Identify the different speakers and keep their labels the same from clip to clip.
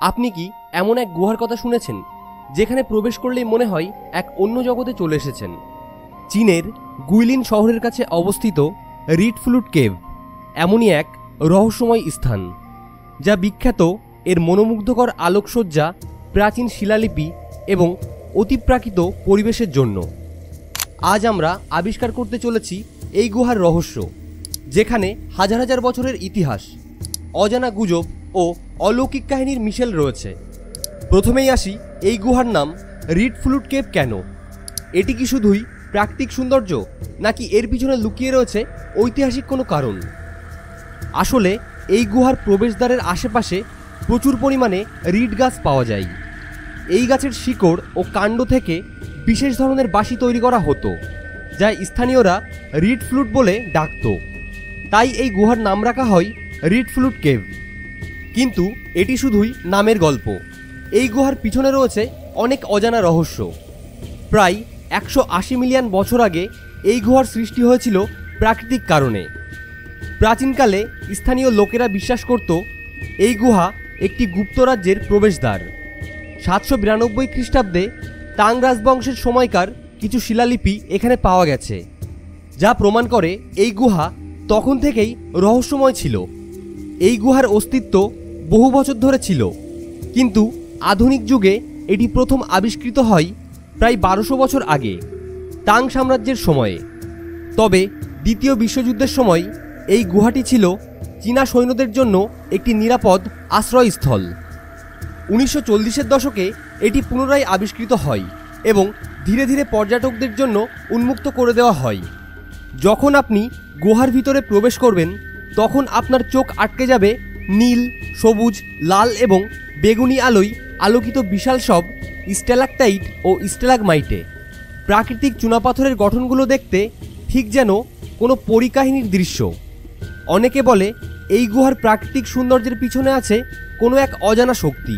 Speaker 1: আপনি কি এমন এক গুহার কথা শুনেছেন যেখানে প্রবেশ করলেই মনে হয় এক অন্য জগতে চলে এসেছেন? চীনের গুইলিন শহরের কাছে অবস্থিত রিড ফ্লুট কেভ এমনই এক রহস্যময় স্থান, যা বিখ্যাত এর মনোমুগ্ধকর আলোকসজ্জা, প্রাচীন শিলালিপি এবং অতিপ্রাকৃত পরিবেশের জন্য। আজ আমরা আবিষ্কার করতে চলেছি এই গুহার রহস্য, যেখানে হাজার হাজার বছরের ইতিহাস, অজানা গুজব ও অলৌকিক কাহিনীর মিশেল রয়েছে। প্রথমেই আসি, এই গুহার নাম রিড ফ্লুট কেভ কেন? এটি কি শুধুই প্রাকৃতিক সৌন্দর্য, নাকি এর পিছনে লুকিয়ে রয়েছে ঐতিহাসিক কোনো কারণ? আসলে এই গুহার প্রবেশদ্বারের আশেপাশে প্রচুর পরিমাণে রিড গাছ পাওয়া যায়। এই গাছের শিকড় ও কাণ্ড থেকে বিশেষ ধরনের বাঁশি তৈরি করা হতো, যা স্থানীয়রা রিড ফ্লুট বলে ডাকত। তাই এই গুহার নাম রাখা হয় রিড ফ্লুট কেভ। কিন্তু এটি শুধুই নামের গল্প। এই গুহার পিছনে রয়েছে অনেক অজানা রহস্য। প্রায় 180 মিলিয়ন বছর আগে এই গুহার সৃষ্টি হয়েছিল প্রাকৃতিক কারণে। প্রাচীনকালে স্থানীয় লোকেরা বিশ্বাস করত এই গুহা একটি গুপ্ত রাজ্যের প্রবেশদ্বার। 792 খ্রিস্টাব্দে তাং রাজবংশের সময়কার কিছু শিলালিপি এখানে পাওয়া গেছে, যা প্রমাণ করে এই গুহা তখন থেকেই রহস্যময় ছিল। এই গুহার অস্তিত্ব বহু বছর ধরে ছিল, কিন্তু আধুনিক যুগে এটি প্রথম আবিষ্কৃত হয় প্রায় 1200 বছর আগে, তাং সাম্রাজ্যের সময়ে। তবে দ্বিতীয় বিশ্বযুদ্ধের সময় এই গুহাটি ছিল চীনা সৈন্যদের জন্য একটি নিরাপদ আশ্রয়স্থল। 1940-এর দশকে এটি পুনরায় আবিষ্কৃত হয় এবং ধীরে ধীরে পর্যটকদের জন্য উন্মুক্ত করে দেওয়া হয়। যখন আপনি গুহার ভিতরে প্রবেশ করবেন, তখন আপনার চোখ আটকে যাবে নীল, সবুজ, লাল এবং বেগুনি আলোয় আলোকিত বিশাল সব স্ট্যালাকটাইট ও স্ট্যালাগমাইটে। প্রাকৃতিক চুনাপাথরের গঠনগুলো দেখতে ঠিক যেন কোনো পরীকাহিনীর দৃশ্য। অনেকে বলে এই গুহার প্রাকৃতিক সৌন্দর্যের পিছনে আছে কোনো এক অজানা শক্তি,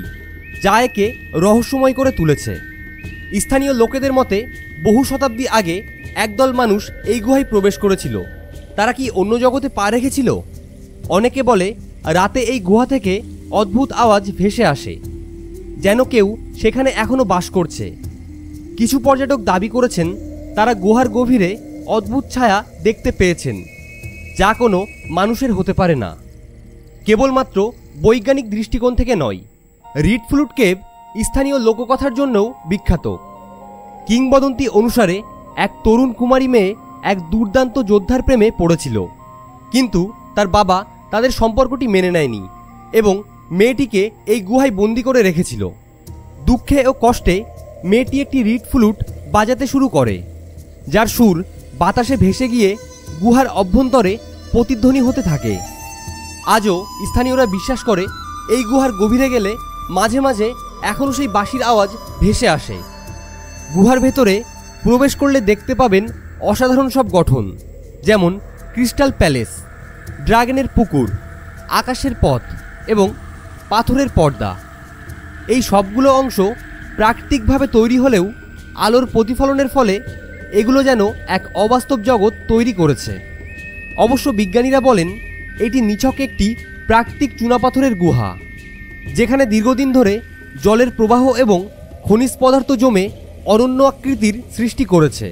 Speaker 1: যা একে রহস্যময় করে তুলেছে। স্থানীয় লোকেদের মতে বহু শতাব্দী আগে একদল মানুষ এই গুহায় প্রবেশ করেছিল। তারা কি অন্য জগতে পা রেখেছিল? অনেকে বলে রাতে এই গুহা থেকে অদ্ভুত আওয়াজ ভেসে আসে, যেন কেউ সেখানে এখনও বাস করছে। কিছু পর্যটক দাবি করেছেন তারা গুহার গভীরে অদ্ভুত ছায়া দেখতে পেয়েছেন, যা কোনো মানুষের হতে পারে না। কেবলমাত্র বৈজ্ঞানিক দৃষ্টিকোণ থেকে নয়, রিড ফ্লুট কেভ স্থানীয় লোককথার জন্যও বিখ্যাত। কিংবদন্তি অনুসারে এক তরুণ কুমারী মেয়ে এক দুর্দান্ত যোদ্ধার প্রেমে পড়েছিল, কিন্তু তার বাবা তাদের সম্পর্কটি মেনে নেয়নি এবং মেয়েটিকে এই গুহায় বন্দি করে রেখেছিল। দুঃখে ও কষ্টে মেয়েটি একটি রিড ফ্লুট বাজাতে শুরু করে, যার সুর বাতাসে ভেসে গিয়ে গুহার অভ্যন্তরে প্রতিধ্বনি হতে থাকে। আজও স্থানীয়রা বিশ্বাস করে এই গুহার গভীরে গেলে মাঝে মাঝে এখনও সেই বাঁশির আওয়াজ ভেসে আসে। গুহার ভেতরে প্রবেশ করলে দেখতে পাবেন অসাধারণ সব গঠন, যেমন ক্রিস্টাল প্যালেস, ড্রাগনের পুকুর, আকাশের পথ এবং পাথরের পর্দা। এই সবগুলো অংশ প্রাকৃতিকভাবে তৈরি হলেও আলোর প্রতিফলনের ফলে এগুলো যেন এক অবাস্তব জগৎ তৈরি করেছে। অবশ্য বিজ্ঞানীরা বলেন এটি নিছক একটি প্রাকৃতিক চুনাপাথরের গুহা, যেখানে দীর্ঘদিন ধরে জলের প্রবাহ এবং খনিজ পদার্থ জমে অনন্য আকৃতির সৃষ্টি করেছে।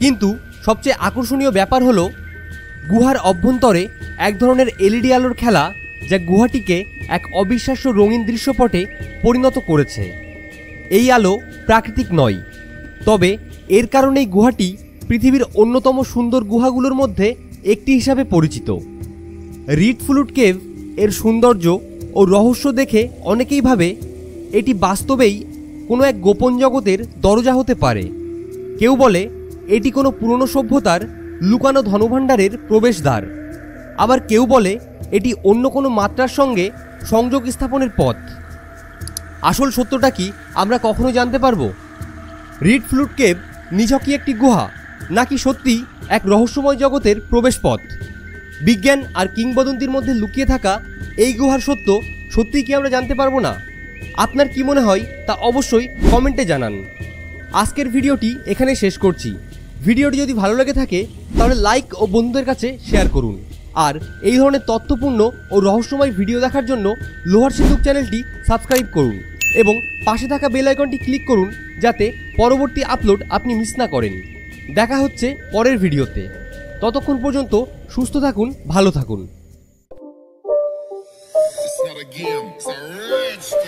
Speaker 1: কিন্তু সবচেয়ে আকর্ষণীয় ব্যাপার হলো গুহার অভ্যন্তরে এক ধরনের এলইডি আলোর খেলা, যা গুহাটিকে এক অবিশ্বাস্য রঙিন দৃশ্যপটে পরিণত করেছে। এই আলো প্রাকৃতিক নয়, তবে এর কারণেই গুহাটি পৃথিবীর অন্যতম সুন্দর গুহাগুলোর মধ্যে একটি হিসাবে পরিচিত। রিড ফ্লুট কেভ এর সৌন্দর্য ও রহস্য দেখে অনেকেই ভাবে এটি বাস্তবেই কোনো এক গোপন জগতের দরজা হতে পারে। কেউ বলে এটি কোনো পুরনো সভ্যতার লুকানো ধনভাণ্ডারের প্রবেশদ্বার, আবার কেউ বলে এটি অন্য কোনো মাত্রার সঙ্গে সংযোগ স্থাপনের পথ। আসল সত্যটা কি আমরা কখনো জানতে পারবো? রিড ফ্লুট কেভ নিছকই একটি গুহা, নাকি সত্যি এক রহস্যময় জগতের প্রবেশপথ? বিজ্ঞান আর কিংবদন্তির মধ্যে লুকিয়ে থাকা এই গুহার সত্য সত্যিই কি আমরা জানতে পারবো না? আপনার কি মনে হয় তা অবশ্যই কমেন্টে জানান। আজকের ভিডিওটি এখানে শেষ করছি। ভিডিওটি যদি ভালো লেগে থাকে তাহলে লাইক ও বন্ধুদের কাছে শেয়ার করুন। আর এই ধরনের তথ্যপূর্ণ ও রহস্যময় ভিডিও দেখার জন্য লোহার সিন্ধুক চ্যানেলটি সাবস্ক্রাইব করুন এবং পাশে থাকা বেল আইকনটি ক্লিক করুন যাতে পরবর্তী আপলোড আপনি মিস না করেন। দেখা হচ্ছে পরের ভিডিওতে। ততক্ষণ পর্যন্ত সুস্থ থাকুন, ভালো থাকুন।
Speaker 2: It's not a game, it's a rich thing.